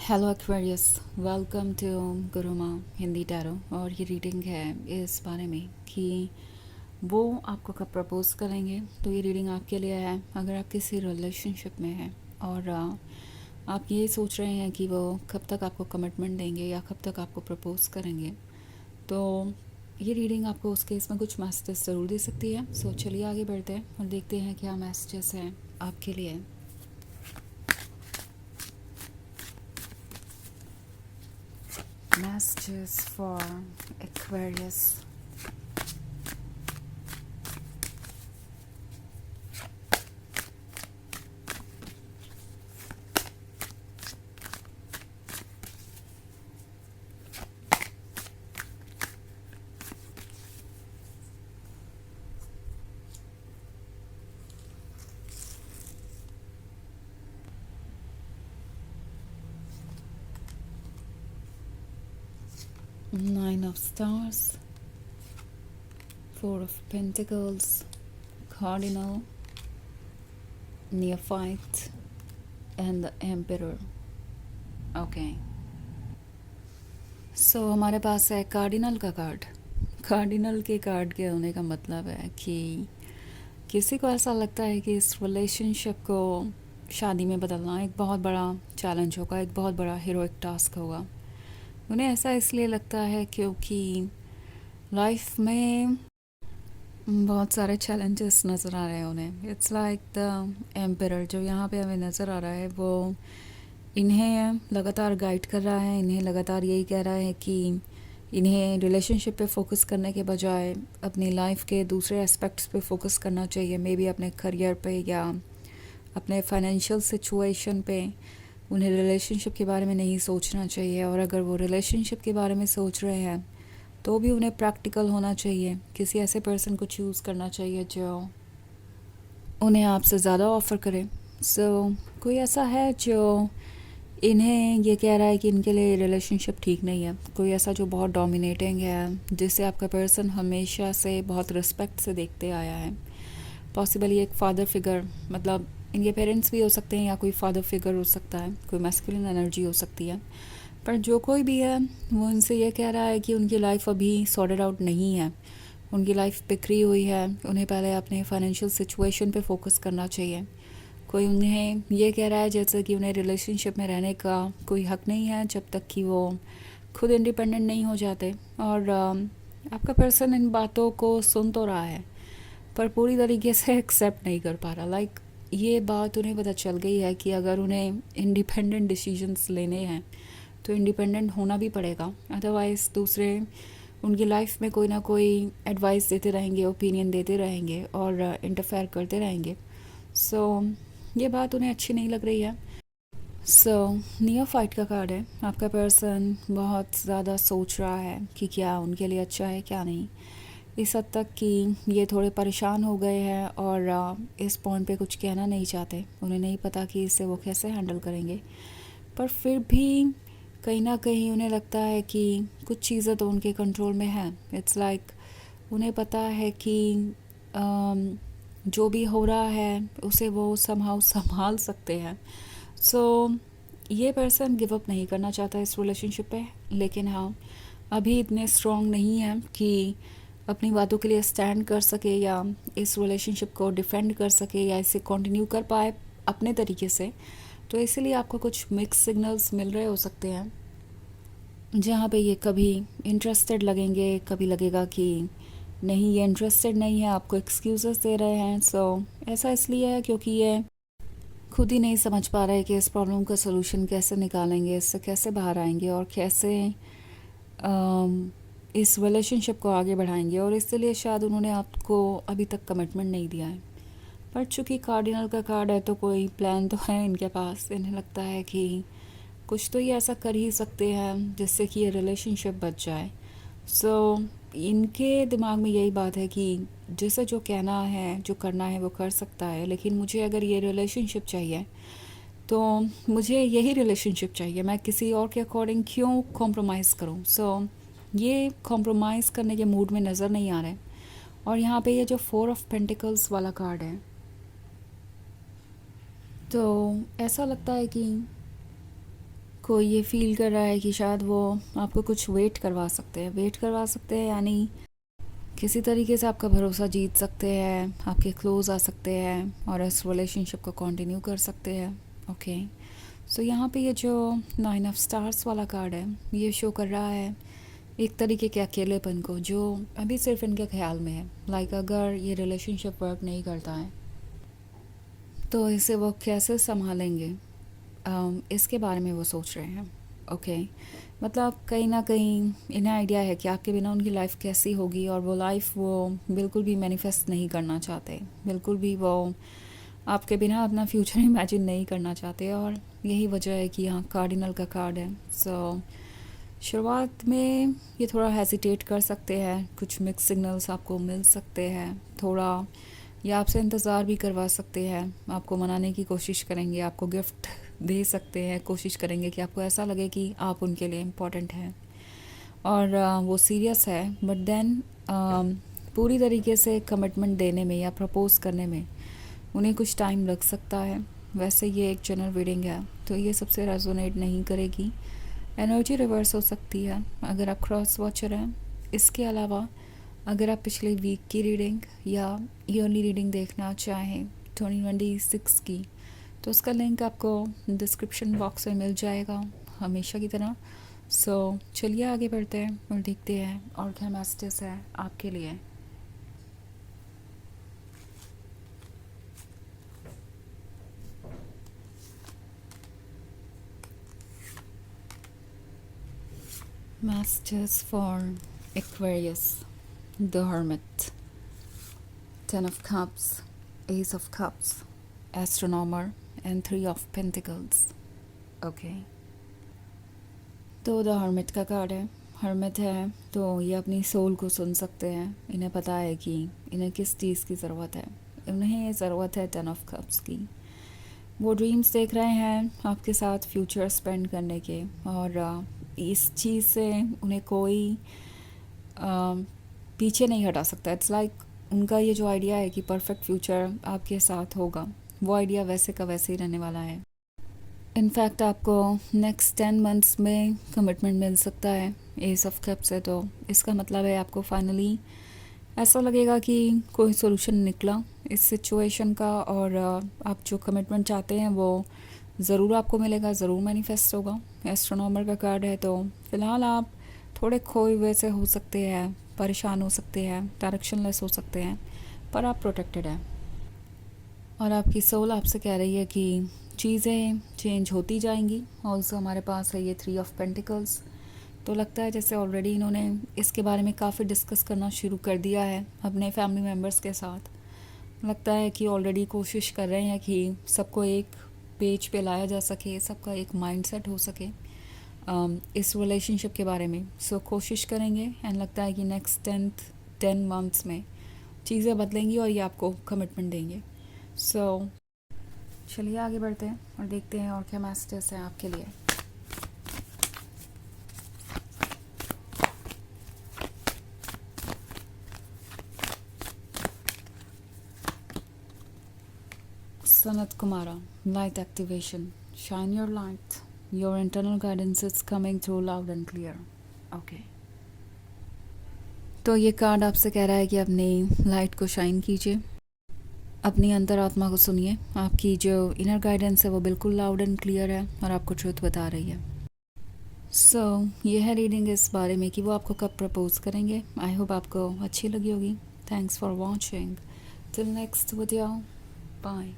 Hello Aquarius, welcome to Guruma Hindi tarot. और ये reading है इस बारे में कि वो आपको कब प्रपोज़ करेंगे। तो ये रीडिंग आपके लिए है अगर आप किसी रिलेशनशिप में हैं और आप ये सोच रहे हैं कि वो कब तक आपको कमिटमेंट देंगे या कब तक आपको प्रपोज़ करेंगे। तो ये रीडिंग आपको उस केस में कुछ मैसेजेस ज़रूर दे सकती है। सो चलिए आगे बढ़ते हैं और देखते हैं क्या मैसेजेस हैं आपके लिए। Messages for Aquarius. Nine of Stars, Four of Pentacles, Cardinal, Neophyte, and the Emperor. Okay, so हमारे पास है कार्डिनल का कार्ड। कार्डिनल के कार्ड के होने का मतलब है कि किसी को ऐसा लगता है कि इस रिलेशनशिप को शादी में बदलना एक बहुत बड़ा चैलेंज होगा, एक बहुत बड़ा हीरोइक टास्क होगा। उन्हें ऐसा इसलिए लगता है क्योंकि लाइफ में बहुत सारे चैलेंजेस नज़र आ रहे हैं उन्हें। इट्स लाइक द एम्परर जो यहाँ पे हमें नज़र आ रहा है, वो इन्हें लगातार गाइड कर रहा है। इन्हें लगातार यही कह रहा है कि इन्हें रिलेशनशिप पे फोकस करने के बजाय अपनी लाइफ के दूसरे एस्पेक्ट्स पे फोकस करना चाहिए। मे बी अपने करियर पे या अपने फाइनेंशियल सिचुएशन पे उन्हें रिलेशनशिप के बारे में नहीं सोचना चाहिए। और अगर वो रिलेशनशिप के बारे में सोच रहे हैं तो भी उन्हें प्रैक्टिकल होना चाहिए। किसी ऐसे पर्सन को चूज़ करना चाहिए जो उन्हें आपसे ज़्यादा ऑफ़र करे। कोई ऐसा है जो इन्हें ये कह रहा है कि इनके लिए रिलेशनशिप ठीक नहीं है। कोई ऐसा जो बहुत डोमिनेटिंग है, जिसे आपका पर्सन हमेशा से बहुत रिस्पेक्ट से देखते आया है। पॉसिबली एक फ़ादर फिगर, मतलब इनके पेरेंट्स भी हो सकते हैं या कोई फ़ादर फिगर हो सकता है, कोई मैस्कुलिन एनर्जी हो सकती है। पर जो कोई भी है वो इनसे ये कह रहा है कि उनकी लाइफ अभी सॉर्टेड आउट नहीं है, उनकी लाइफ बिखरी हुई है। उन्हें पहले अपने फाइनेंशियल सिचुएशन पे फोकस करना चाहिए। कोई उन्हें ये कह रहा है जैसे कि उन्हें रिलेशनशिप में रहने का कोई हक नहीं है जब तक कि वो खुद इंडिपेंडेंट नहीं हो जाते। और आपका पर्सन इन बातों को सुन तो रहा है पर पूरी तरीके से एक्सेप्ट नहीं कर पा रहा। लाइक ये बात उन्हें पता चल गई है कि अगर उन्हें इंडिपेंडेंट डिसीजंस लेने हैं तो इंडिपेंडेंट होना भी पड़ेगा। अदरवाइज़ दूसरे उनकी लाइफ में कोई ना कोई एडवाइस देते रहेंगे, ओपिनियन देते रहेंगे और इंटरफेयर करते रहेंगे। ये बात उन्हें अच्छी नहीं लग रही है। नियोफाइट का कार्ड है। आपका पर्सन बहुत ज़्यादा सोच रहा है कि क्या उनके लिए अच्छा है क्या नहीं। इस हद तक कि ये थोड़े परेशान हो गए हैं और इस पॉइंट पे कुछ कहना नहीं चाहते। उन्हें नहीं पता कि इसे वो कैसे हैंडल करेंगे। पर फिर भी कहीं ना कहीं उन्हें लगता है कि कुछ चीज़ें तो उनके कंट्रोल में हैं। इट्स लाइक उन्हें पता है कि जो भी हो रहा है उसे वो समहाउ संभाल सकते हैं। ये पर्सन गिव अप नहीं करना चाहता इस रिलेशनशिप पे, लेकिन हाँ अभी इतने स्ट्रॉन्ग नहीं है कि अपनी बातों के लिए स्टैंड कर सके या इस रिलेशनशिप को डिफेंड कर सके या इसे कंटिन्यू कर पाए अपने तरीके से। तो इसलिए आपको कुछ मिक्स सिग्नल्स मिल रहे हो सकते हैं, जहाँ पे ये कभी इंटरेस्टेड लगेंगे, कभी लगेगा कि नहीं ये इंटरेस्टेड नहीं है, आपको एक्सक्यूज़ेस दे रहे हैं। ऐसा इसलिए है क्योंकि ये खुद ही नहीं समझ पा रहे कि इस प्रॉब्लम का सलूशन कैसे निकालेंगे, इससे कैसे बाहर आएंगे और कैसे इस रिलेशनशिप को आगे बढ़ाएंगे। और इसलिए शायद उन्होंने आपको अभी तक कमिटमेंट नहीं दिया है। पर चूँकि कार्डिनल का कार्ड है तो कोई प्लान तो है इनके पास। इन्हें लगता है कि कुछ तो ये ऐसा कर ही सकते हैं जिससे कि ये रिलेशनशिप बच जाए। इनके दिमाग में यही बात है कि जिसे जो कहना है, जो करना है वो कर सकता है, लेकिन मुझे अगर ये रिलेशनशिप चाहिए तो मुझे यही रिलेशनशिप चाहिए। मैं किसी और के अकॉर्डिंग क्यों कॉम्प्रोमाइज़ करूँ। ये कॉम्प्रोमाइज़ करने के मूड में नज़र नहीं आ रहे। और यहाँ पे ये जो 4 ऑफ पेंटिकल्स वाला कार्ड है, तो ऐसा लगता है कि कोई ये फ़ील कर रहा है कि शायद वो आपको कुछ वेट करवा सकते हैं यानी किसी तरीके से आपका भरोसा जीत सकते हैं, आपके क्लोज़ आ सकते हैं और इस रिलेशनशिप को कंटिन्यू कर सकते हैं। ओके, सो यहाँ पे ये जो 9 ऑफ स्टार्स वाला कार्ड है, ये शो कर रहा है एक तरीके के अकेलेपन को जो अभी सिर्फ इनके ख्याल में है। लाइक अगर ये रिलेशनशिप वर्क नहीं करता है तो इसे वो कैसे संभालेंगे, इसके बारे में वो सोच रहे हैं। ओके, मतलब कहीं ना कहीं इन्हें आइडिया है कि आपके बिना उनकी लाइफ कैसी होगी और वो लाइफ वो बिल्कुल भी मैनिफेस्ट नहीं करना चाहते, बिल्कुल भी वो आपके बिना अपना फ्यूचर इमेजिन नहीं करना चाहते। और यही वजह है कि यहाँ कार्डिनल का कार्ड है। सो शुरुआत में ये थोड़ा हेसिटेट कर सकते हैं, कुछ मिक्स सिग्नल्स आपको मिल सकते हैं, थोड़ा या आपसे इंतज़ार भी करवा सकते हैं, आपको मनाने की कोशिश करेंगे, आपको गिफ्ट दे सकते हैं, कोशिश करेंगे कि आपको ऐसा लगे कि आप उनके लिए इम्पोर्टेंट हैं और वो सीरियस है। बट देन पूरी तरीके से कमिटमेंट देने में या प्रपोज़ करने में उन्हें कुछ टाइम लग सकता है। वैसे ये एक जनरल रीडिंग है तो ये सबसे रेजोनेट नहीं करेगी, एनर्जी रिवर्स हो सकती है अगर आप क्रॉस वॉचर हैं। इसके अलावा अगर आप पिछले वीक की रीडिंग या ईयरली रीडिंग देखना चाहें 2026 की, तो उसका लिंक आपको डिस्क्रिप्शन बॉक्स में मिल जाएगा हमेशा की तरह। सो चलिए आगे बढ़ते हैं और देखते हैं और क्या मैसेजेस है आपके लिए। Messages for Aquarius, the Hermit, 10 of Cups, Ace of Cups, Astronomer and 3 of Pentacles. Okay. तो द हर्मिट का कार्ड है। हर्मिट है तो ये अपनी सोल को सुन सकते हैं। इन्हें पता है कि इन्हें किस चीज़ की ज़रूरत है। इन्हें ज़रूरत है 10 ऑफ कप्स की। वो ड्रीम्स देख रहे हैं आपके साथ फ्यूचर स्पेंड करने के और इस चीज़ से उन्हें कोई पीछे नहीं हटा सकता। इट्स लाइक उनका ये जो आइडिया है कि परफेक्ट फ्यूचर आपके साथ होगा, वो आइडिया वैसे का वैसे ही रहने वाला है। इनफैक्ट आपको नेक्स्ट 10 मंथ्स में कमिटमेंट मिल सकता है एस ऑफ कप्स है, तो इसका मतलब है आपको फाइनली ऐसा लगेगा कि कोई सोल्यूशन निकला इस सिचुएशन का और आप जो कमिटमेंट चाहते हैं वो ज़रूर आपको मिलेगा, ज़रूर मैनिफेस्ट होगा। एस्ट्रोनॉमर का कार्ड है तो फ़िलहाल आप थोड़े खोए हुए से हो सकते हैं, परेशान हो सकते हैं, डायरेक्शनलेस हो सकते हैं, पर आप प्रोटेक्टेड हैं और आपकी सोल आपसे कह रही है कि चीज़ें चेंज होती जाएंगी। ऑल्सो हमारे पास है ये 3 ऑफ पेंटिकल्स, तो लगता है जैसे ऑलरेडी इन्होंने इसके बारे में काफ़ी डिस्कस करना शुरू कर दिया है अपने फैमिली मेम्बर्स के साथ। लगता है कि ऑलरेडी कोशिश कर रहे हैं कि सबको एक पेज पे लाया जा सके, सबका एक माइंडसेट हो सके इस रिलेशनशिप के बारे में। सो कोशिश करेंगे एंड लगता है कि नेक्स्ट 10 मंथ्स में चीज़ें बदलेंगी और ये आपको कमिटमेंट देंगे। सो चलिए आगे बढ़ते हैं और देखते हैं और क्या मैसेजेस हैं आपके लिए। Sanat Kumara, light activation, shine your light, your internal guidance is coming through loud and clear. Okay. तो ये कार्ड आपसे कह रहा है कि अपनी लाइट को शाइन कीजिए, अपनी अंतरात्मा को सुनिए। आपकी जो इनर गाइडेंस है वो बिल्कुल लाउड एंड क्लियर है और आपको ट्रुथ बता रही है। सो ये है रीडिंग इस बारे में कि वो आपको कब प्रपोज करेंगे। आई होप आपको अच्छी लगी होगी। Thanks for watching. Till next video, bye.